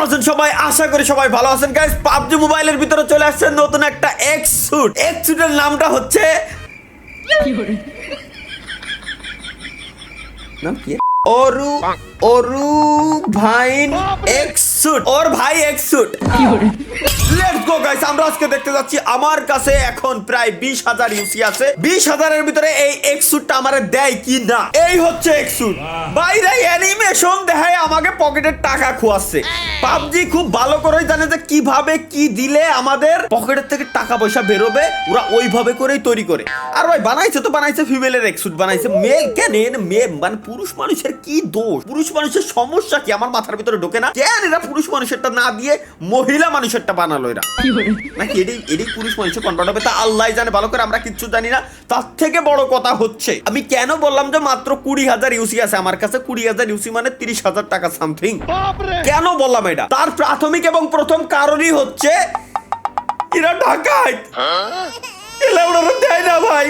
আছেন সবাই? আশা করি সবাই ভালো আছেন গাইস। পাবজি মোবাইলের ভিতরে চলে আসছে নতুন একটা এক্স স্যুট। এক্স স্যুটের নামটা হচ্ছে নাম কি? ওরু ওরু ভাইন এক্স স্যুট। ওর ভাই X suit. Let's go guys, আমরা আজকে দেখতে যাচ্ছি। আমার কাছে এখন প্রায় 20,000 ইউসি আছে। 20,000 এর ভিতরে এই এক্স স্যুটটা আমারে দেয় কি না। এই হচ্ছে এক্স স্যুট। বাইরে অ্যানিমেশন দেখায় আমাকে পকেটের টাকা খোয়াচ্ছে। পাবজি খুব ভালো করেই জানে যে কিভাবে কি দিলে আমাদের পকেটের থেকে টাকা পয়সা বেরোবে, ওরা ওইভাবে করেই তৈরি করে। আর ভাই বানাইছে তো বানাইছে ফিমেলের এক্স স্যুট বানাইছে। মেয়ে কেন মেয়ে মানে পুরুষ মানুষের কি দোষ? পুরুষ মানুষের সমস্যা কি আমার মাথার ভিতরে ঢোকে না। কেন এরা পুরুষ মানুষেরটা না দিয়ে মহিলা মানুষেরটা বানালো এরা? নাকি এটাই পুরুষ মানুষের কনভার্ট হবে? তা আল্লাহ জানে ভালো করে, আমরা কিচ্ছু জানি না। তার থেকে বড় কথা হচ্ছে আমি কেন বললাম যে মাত্র 20,000 ইউসি আছে আমার কাছে। 20,000 ইউসি মানে 30,000 টাকা সামথিং। কেন বললাম এটা? তার প্রাথমিক এবং প্রথম কারণই হচ্ছে এরা ডাকাত। এলা ওরা দেয় না ভাই,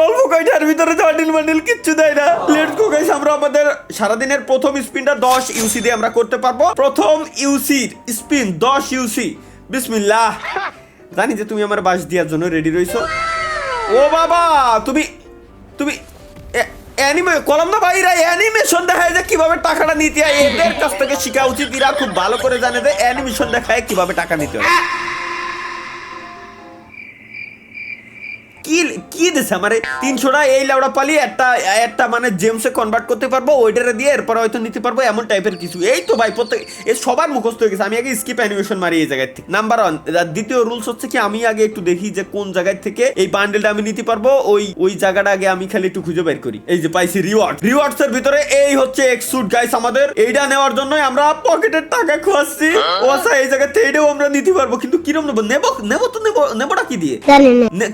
অল্প কয়টার ভিতরে বান্ডিল কিচ্ছু দেয় না। লেটস গো গাইস, আমরা আমাদের সারাদিনের প্রথম স্পিনটা 10 ইউসি দিয়ে আমরা করতে পারবো। প্রথম ইউসির স্পিন 10 ইউসি। বিসমিল্লাহ। জানি যে তুমি আমার বাস দেওয়ার জন্য রেডি রইছো। ও বাবা, তুমি কলম না ভাইরা অ্যানিমেশন দেখায় যে কিভাবে টাকাটা নিতে হয়। এদের কাছ থেকে শেখা উচিত। এরা খুব ভালো করে জানে যে অ্যানিমেশন দেখায় কিভাবে টাকা নিতে হয়। কি দিছে আমারে 300টা এই লাউড়া পালি একটা মানে জেমসে কনভার্ট করতে পারবো, ওইটারে দিয়ে এরপরে হয়তো নিতে পারবো, এমন টাইপের কিছু। এই তো ভাই প্রত্যেক সবার মুখস্থ হয়ে গেছে। আমি আগে স্কিপ অ্যানিমেশন মারি এই জায়গায় থেকে। নাম্বার 1। দ্বিতীয় রুলস হচ্ছে কি, আমি আগে একটু দেখি যে কোন জায়গায় থেকে এই বান্ডেলটা আমি নিতে পারবো। ওই জায়গাটা আগে আমি খালি একটু খুঁজে বের করি। এই যে পাইছি রিওয়ার্ডস এর ভিতরে এই হচ্ছে এক্স স্যুট গাইস। আমাদের এইটা নেওয়ার জন্য আমরা পকেটের টাকা খোয়াচ্ছি। ও আচ্ছা, এই জায়গা থেকে এটাও আমরা নিতে পারবো, কিন্তু কিরম নেবোটা কি দিয়ে?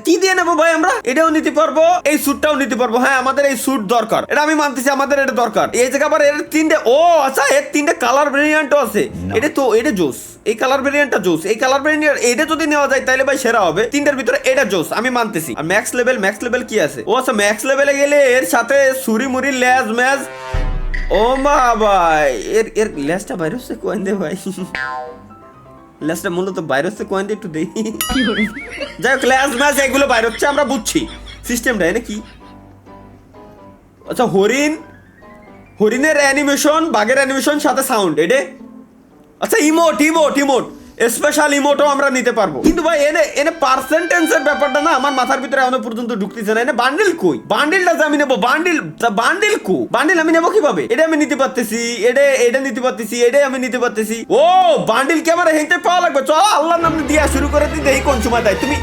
কি দিয়ে নেবো ভাই? আমরা এটাও নিতে পারবো, এই স্যুটটাও নিতে পারবো। হ্যাঁ, আমাদের এই স্যুট দরকার, এটা আমি মানতেছি, আমাদের এটা দরকার। এই জায়গা আবার এর 3টে, ও আচ্ছা এর 3টে কালার ভেরিয়েন্টও আছে। এটা জোস, এই কালার ভেরিয়েন্টটা জোস। এই কালার ভেরিয়েন্ট এটা যদি নেওয়া যায় তাহলে ভাই সেরা হবে। 3টার ভিতরে এটা জোস, আমি মানতেছি। আর ম্যাক্স লেভেল কি আছে? ও আচ্ছা, ম্যাক্স লেভেলে গেলে এর সাথে সুরি মুরি লেজ ম্যাজ। ও মা ভাই, এর লেজটা বাইরে হচ্ছে কোয়েন দে ভাই। লেজটা মূলত বাইরে হচ্ছে কোয়েন দে, একটু দেখি। যাই হোক, লেজ ম্যাজ এগুলো বাইরে হচ্ছে, আমরা বুঝছি সিস্টেমটা। এটা কি? আচ্ছা, হরিণের অ্যানিমেশন, বাঘের অ্যানিমেশন সাথে সাউন্ড। এটা আচ্ছা ইমোট স্পেশাল ইমোটও আমরা নিতে পারবো। কিন্তু ভাই এনে পার্সেন্টেজের ব্যাপারটা না আমার মাথার ভিতরে এখনো পর্যন্ত ঢুকতেছে না। এনে বান্ডিল কই? বান্ডিলটা যে আমি নেবো, বান্ডিল কো? বান্ডিল আমি নেবো কিভাবে? এটা আমি নিতে পারতেছি, এটা নিতে পারতেছি, এটাই আমি নিতে পারতেছি। ও বান্ডিল কি আমার হেঁটে পাওয়া লাগবে? চলো আল্লাহর নাম দিয়া শুরু করে দিই, দেখি কোন সময় দেয়। তুমি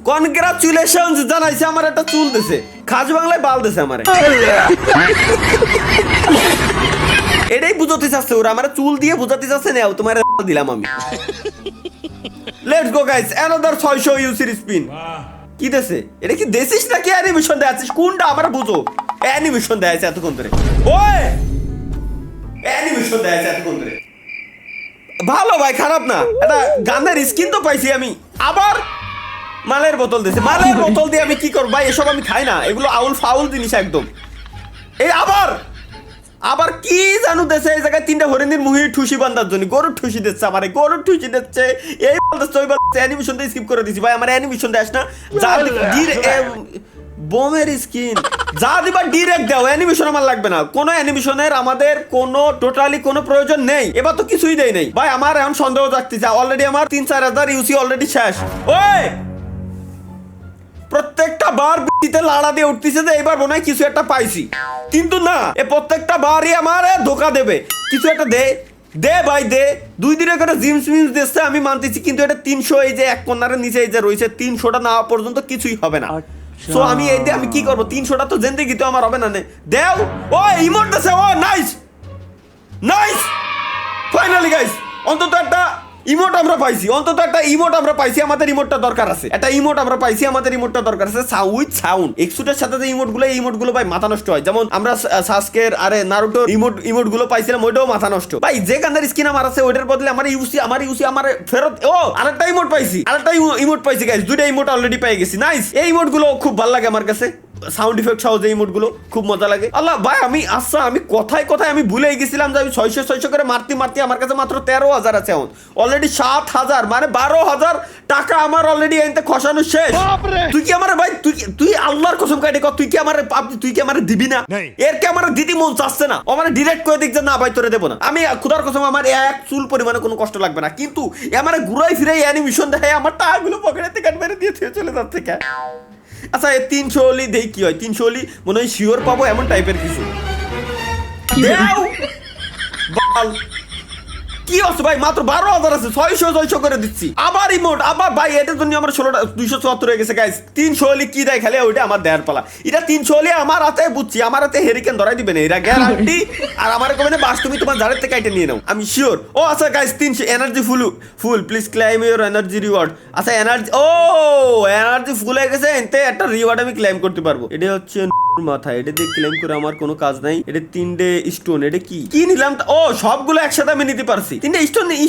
কনগ্রাচুলেশনস জানাইছে। আমার একটা চুল দিছে, খাস বাংলায় বাল দিছে আমারে। এটাই বুঝাতে চাচ্ছে ওরা, আমার চুল দিয়ে বুঝাতে চাচ্ছে। নাও তোমার দিলাম আমি। লেটস গো গাইস, অ্যানাদার 600 ইউসির স্পিন। কি দেছে? এটা কি দেছিস নাকি অ্যানিমেশন দেখাচ্ছিস? কোনটা আমার বুঝো। অ্যানিমেশন দেখাচ্ছে এতক্ষণ ধরে। ওই অ্যানিমেশন দেখাচ্ছে এতক্ষণ ধরে। ভালো ভাই, খারাপ না। এটা গানের স্কিন তো পাইছি আমি। আবার মালের বোতল দিয়েছে। মালের বোতল দিয়ে আমি কি করব ভাই? এসব আমি খাই না, এগুলো আউল ফাউল জিনিস একদম। এই আবার কি জানু দেশে এই জায়গায় 3টা হরিণের মুহি ঠুসি বান্ধার জন্য গরুর ঠুসি দিচ্ছে আমারে। গরুর ঠুসি দিচ্ছে, এই বলতেছে ওই বলতেছে। অ্যানিমেশন দিয়ে স্কিপ করে দিছি ভাই। আমার অ্যানিমেশন দেখ না, যা বোমের স্কিন যা দিবা ডিরেক্ট দাও। অ্যানিমেশন আমার লাগবে না। কোনো অ্যানিমেশনের আমাদের টোটালি কোনো প্রয়োজন নেই। এবার তো কিছুই দেয় নাই ভাই। আমার এখন সন্দেহ জাগতেছে। অলরেডি আমার 3-4 হাজার ইউসি অলরেডি শেষ। ওই প্রত্যেকটা বার বিটিতে লাড়া দিয়ে উঠতেছে যে এবার মনে হয় কিছু একটা পাইছি, কিন্তু না, এ প্রত্যেকটা বারই আমার ধোকা দেবে। কিছু একটা দে ভাই দে। 2 দিনের করে জিমস দিচ্ছে আমি মানতেছি, কিন্তু এটা 300, এই যে এক কর্নারের নিচে এই যে রয়েছে 300টা না পর্যন্ত কিছুই হবে না। সো আমি এই দিয়ে আমি কি করবো? 300টা তো জিন্দেগি তো আমার হবে না। দেও ও ইমোট দিছে। ও নাইস ফাইনালি গাইস, অন্তত একটা ইমোট আমরা পাইছি, অন্তত একটা ইমোট আমরা পাইছি, আমাদের ইমোটটা দরকার আছে, একটা ইমোট আমরা পাইছি, আমাদের ইমোটটা দরকার আছে উইথ সাউন্ড। এক্সুটের সাথে যে ইমোটগুলো ভাই মাথা নষ্ট হয়, যেমন আমরা সাসকের আরে নারুটোর ইমোটগুলো পাইছিলাম, ওইটাও মাথা নষ্ট ভাই। যে গানের স্কিন আমার আছে ওইটার বদলে আমার ইউসি আমার ফেরত। ও আরেকটা ইমোট পাইছি, গাইস, দুইটা ইমোট অলরেডি পেয়ে গেছি, নাইস। এই ইমোটগুলো খুব ভালো লাগে আমার কাছে, সাউন্ড ইফেক্ট সহ যে ইমোটগুলো খুব মজা লাগে। আল্লাহ ভাই আমি কথায় আমি ভুলে গেছিলাম যে আমি 600 করে মারতে আমার কাছে মাত্র 13,000 আছে এখন, অলরেডি 7,000 মানে 12,000 টাকা আমার অলরেডি এনতে খসানো শেষ। তুই কি আমার ভাই তুই আল্লাহর কসম কাটে কর, তুই কি আমার দিবি না? এর কি আমার দিদি মন চাচ্ছে না? ও মানে ডিরেক্ট করে দিক যে না ভাই তোরে দেবো না। আমি খুদার কসম আমার এক চুল পরিমাণে কোনো কষ্ট লাগবে না, কিন্তু আমার ঘুরাই ফিরাই অ্যানিমেশন দেখায় আমার টাকাগুলো পকেটে থেকে মেরে দিয়ে চলে যাচ্ছে। আচ্ছা 300 হলি দেই কি হয়, 300 হলি মনে হয় শিওর পাবো এমন টাইপের কিছু। কি হচ্ছে ভাই, মাত্র 12,000 আছে, 600 করে দিচ্ছি। আবার ইমোট, আবার ভাই এটার জন্য আমার 274 হয়ে গেছে গাইস। 300 হলি কি দেয় খালি ওইটা আমার দেয়ার পালা। এটা 300 হলি আমার হাতে বুঝছি, আমার হাতে হেরিকেন ধরাই দিবে না এরা গ্যারান্টি। আর আমার কবে না বাস তুমি তোমার ঝাড়ের থেকে কেটে নিয়ে নাও, আমি শিওর। ও আচ্ছা guys 300 energy full please claim your energy reward. আচ্ছা এনার্জি ফুল হয়ে গেছে, এতে একটা রিওয়ার্ড আমি ক্লেম করতে পারবো। এটা হচ্ছে মাথা, এটা দিয়ে ক্লেম করে আমার কোনো কাজ নাই। এটা 3টে স্টোন, এটা কি নিলাম? ও সবগুলো একসাথে আমি নিতে পারছি। 3টে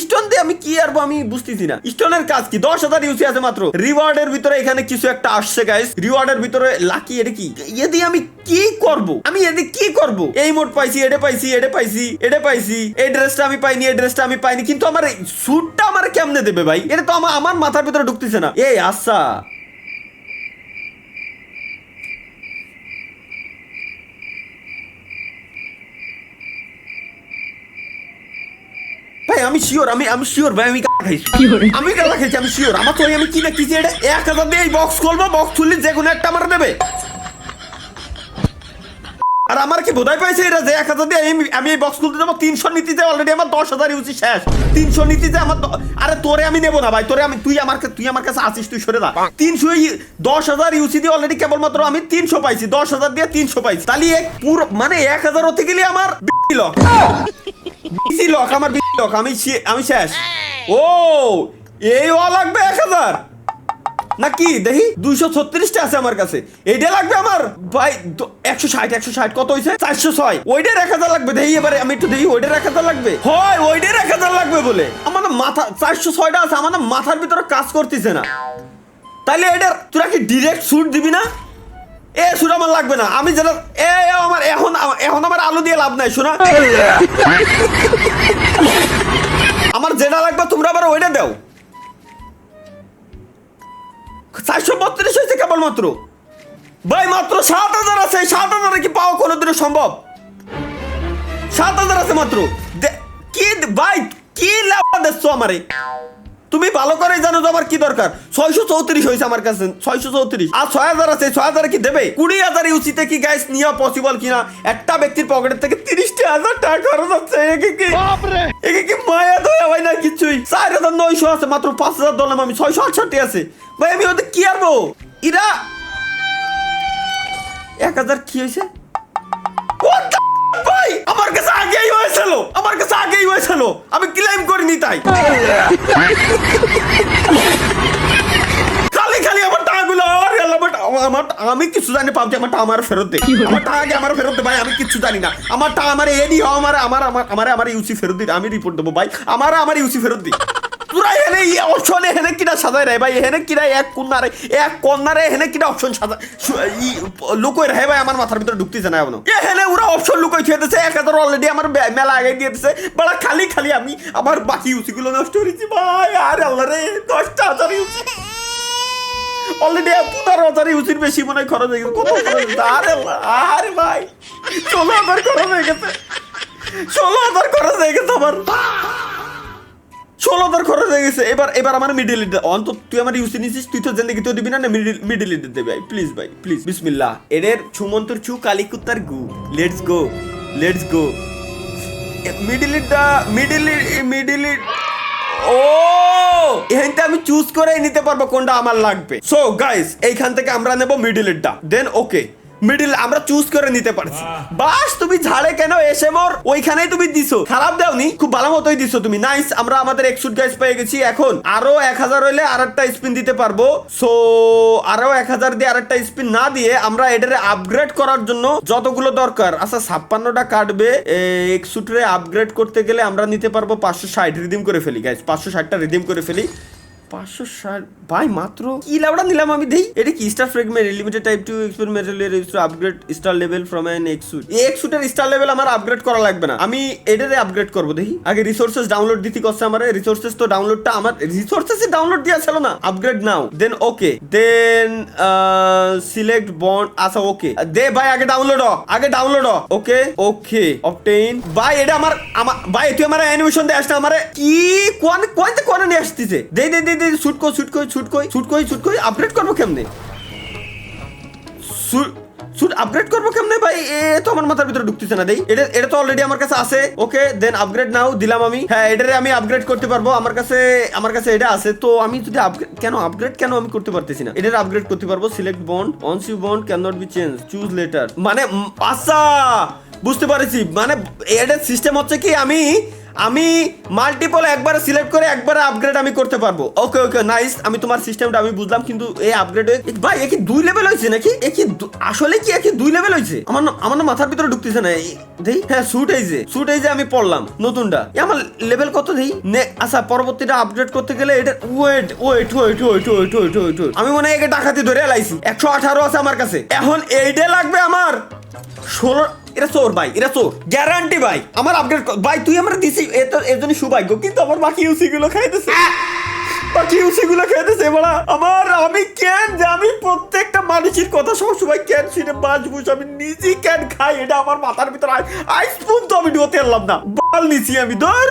স্টোন দিয়ে আমি কি আরবো আমি বুঝতেছি না। স্টোনের কাজ কি? 10,000 ইউসি আছে মাত্র। রিওয়ার্ডের ভিতরে এখানে কিছু একটা আসছে গাইস, রিওয়ার্ডের ভিতরে লাকি। এটা কি? এদি আমি কি করব? এই মোড পাইছি, এটা পাইছি। এই ড্রেসটা আমি পাইনি, কিন্তু আমার এই স্যুটটা আমার কেমনে দেবে ভাই? এটা তো আমার মাথার ভিতরে ঢুকতেছে না। এই আচ্ছা ভাই আমি শিওর ভাই আমি গাঁজা খাইছি, আমি শিওর। আমার তো আমি কি না কিছু এটা 1,000 দিয়ে বক্স খুলবো, বক্স খুললে যে কোনো একটা আমার দেবে। আর আমার কি বোধাই পাইছে এটা যে 1,000 দিয়ে আমি এই বক্স খুলতে যাবো, 300 নীতি যে অলরেডি আমার 10,000 ইউসি শেষ। 300 নীতি যে আমার আরে তোরে আমি নেবো না ভাই, তুই আমার কাছে আসিস, তুই সরে যা। 10,000 ইউসি দিয়ে অলরেডি কেবলমাত্র আমি 300 পাইছি, 10,000 দিয়ে 300 পাইছি। তাহলে পুরো মানে 1,000 হতে গেলে আমার আমি শেষ। ও এই লাগবে 1,000 নাকি দেখি 236টা আছে আমার কাছে, এইটা লাগবে আমার ভাই। 160 কত হয়েছে? 406। ওইটার 1,000 লাগবে। দেখি এবারে আমি একটু দেখি, ওইটার 1,000 লাগবে। হয় ওইটার 1,000 লাগবে বলে আমার মাথা 406টা আছে, আমার মাথার ভিতরে কাজ করতেছে না। তাইলে এটার তোরা কি ডিরেক্ট স্যুট দিবি না? শুট আমার লাগবে না, আমি যেটা আমার এখন আমার আলু দিয়ে লাভ নাই, শোনা। আমার যেটা লাগবে তোমরা আবার ওইটা দাও। 432 হয়েছে কেবলমাত্র ভাই, মাত্র 7,000 আছে। 7,000 কি পাওয়া কোনোদিনও সম্ভব? 7,000 আছে মাত্র। কি ভাই কি লাভ দিচ্ছ আমারে? তুমি ভালো করে জানো তো আমার কি দরকার। 634 হয়েছে আমার কাছে, 634 আর 6,000 আছে। 6,000 কি দেবে? 20,000 ইউসিতে কি গাইস নেওয়া পসিবল কিনা? একটা ব্যক্তির পকেটের থেকে 30,000 টাকা খরচ হচ্ছে। একে কি মায়া দয়া হয় না কিছুই। 4,900 আছে মাত্র, 5,000 দলাম আমি, 668 আছে ভাই। আমি ওদের কি আরবো? ইরা 1,000 কি হয়েছে ভাই? আমার কাছে আগেই হয়েছিল, আমি ক্লেম করিনি তাই। খালি আমার টাকাগুলো আমি কিছু জানি পাবছি, আমার টাকা আমার ফেরত দে, আমার টাকা আমার ফেরত দে ভাই। আমি কিছু জানি না, আমার টাকা আমার এডি হও, আমার ইউসি ফেরত দিই, আমি রিপোর্ট দেবো ভাই। আমার ইউসি ফেরত দিই। তোরা এখানে অপশন এখানে কিনা সাজায় রে ভাই, এখানে কিনা এক কর্নারে এখানে কিনা অপশন সাজা লুকোয় রে ভাই। আমার মাথার ভিতরে ঢুকতেছে না এখনো। এখানে ওরা অপশন লুকোয় খেতেছে। 1,000 অলরেডি আমার মেলা আগে দিয়ে দিতেছে বড়। খালি আমি আমার বাকি ইউসি গুলো নষ্ট করেছি ভাই। আর আল্লাহ রে 10,000 ইউসি অলরেডি 15,000 ইউসির বেশি মনে হয় খরচ হয়ে গেছে। কত খরচ হয়েছে? আরে ভাই 16,000 খরচ হয়ে গেছে। 16,000 খরচ হয়ে গেছে আমার, 16,000 খরচ হয়ে গেছে। এবার আমার মিডিল লিড অন্তত তুই আমার ইউসি নিছিস, তুই তো জিন্দেগি তো দিবি না, মিডিল লিড দে ভাই প্লিজ ভাই প্লিজ। বিসমিল্লাহ। এদের ছুমন্তর ছু কালিকুত্তার গু। Let's go middle lead. ও এখানটা আমি চুজ করে নিতে পারবো কোনটা আমার লাগবে। সো গাইস এইখান থেকে আমরা নেব মিডিল লিডটা, দেন ওকে মিডল আমরা চুজ করে নিতে পারছি। বাস তুমি ঝাড়ে কেন এসে মোর ওইখানেই তুমি দিছো, খারাপ দাওনি, খুব ভালো মতোই দিছো তুমি। নাইস, আমরা আমাদের এক্সুট গাইস পেয়ে গেছি। এখন আরো 1000 হইলে আরেকটা স্পিন দিতে পারবো। সো আরো 1000 দিয়ে আরেকটা স্পিন না দিয়ে আমরা এটারে আপগ্রেড করার জন্য যতগুলো দরকার, আচ্ছা 56টা কাটবে। এক্সুটরে আপগ্রেড করতে গেলে আমরা নিতে পারবো 560 রিডিম করে ফেলি গাইস, 560টা রিডিম করে ফেলি। 560 ভাই মাত্র কি লাউডা নিলাম আমি দেই। এটা কি star fragment limited type two experimental upgrade star level from an এক্সুট। এই এক্সুটের স্টার লেভেল আমার আপগ্রেড করা লাগবে না, আমি এটারে আপগ্রেড করব। দেখি আগে রিসোর্সেস ডাউনলোড দিতে কষ্ট আমারে। রিসোর্সেস তো ডাউনলোডটা আমার রিসোর্সেস ডাউনলোড দিয়া ছিল না। আপগ্রেড নাও, দেন ওকে, দেন সিলেক্ট বন্ড। আচ্ছা ওকে দে ভাই, আগে ডাউনলোড হ, আগে ডাউনলোড হ। ওকে ওকে অবটেইন ভাই। এটা আমার ভাই তুই আমার অ্যানিমেশন দে আসনা আমারে কি কোন নিয়ে আসতেছে। দে দে দে শুট কই আপগ্রেড করবো কেমনে? শুট আপগ্রেড করবো কেমনে ভাই? এ তো আমার মাথার ভিতরে ঢুকতেছে না। দেই এটা তো অলরেডি আমার কাছে আছে। ওকে দেন আপগ্রেড নাও দিলাম আমি। হ্যাঁ এটারে আমি আপগ্রেড করতে পারবো, আমার কাছে এটা আছে। তো আমি যদি আপগ্রেড কেন আমি করতে পারতেছি না? এটারে আপগ্রেড করতে পারবো। Select bond, once you bond can not be change, choose later. মানে আচ্ছা বুঝতে পারছি, মানে এটার সিস্টেম হচ্ছে কি আমি মাল্টিপল একবারে সিলেক্ট করে একবারে আপগ্রেড আমি করতে পারবো। ওকে ওকে নাইস, আমি তোমার সিস্টেমটা আমি বুঝলাম, কিন্তু এই আপগ্রেড ভাই এ কি 2 লেভেল হয়েছে নাকি? আসলে কি 2 লেভেল হয়েছে? আমার না মাথার ভিতরে ঢুকতেছে না। দেই হ্যাঁ শুট এই যে আমি পড়লাম নতুনটা। আমার লেভেল কত দেই? আচ্ছা পরবর্তীটা আপগ্রেড করতে গেলে এটা ওয়েট আমি মনে হয় একে ডাকাতি ধরে লাইছি। 118 আছে আমার কাছে, এখন এইটা লাগবে আমার 16। এটা চোর ভাই, এটা চোর গ্যারান্টি ভাই। আমার আপগ্রেড ভাই তুই আমার দিছি, এর জন্য সৌভাগ্য, কিন্তু আমার বাকি ইউসি গুলো খাইতেছে, বলা আমার। আমি কেন যে আমি প্রত্যেকটা মানুষের কথা সবসময় কেন শুনে বাজবুস, আমি নিজে কেন খাই, এটা আমার মাথার ভিতরে আইসপুন তো আমি ঢোতে এলাম না। বাল নিছি আমি ধর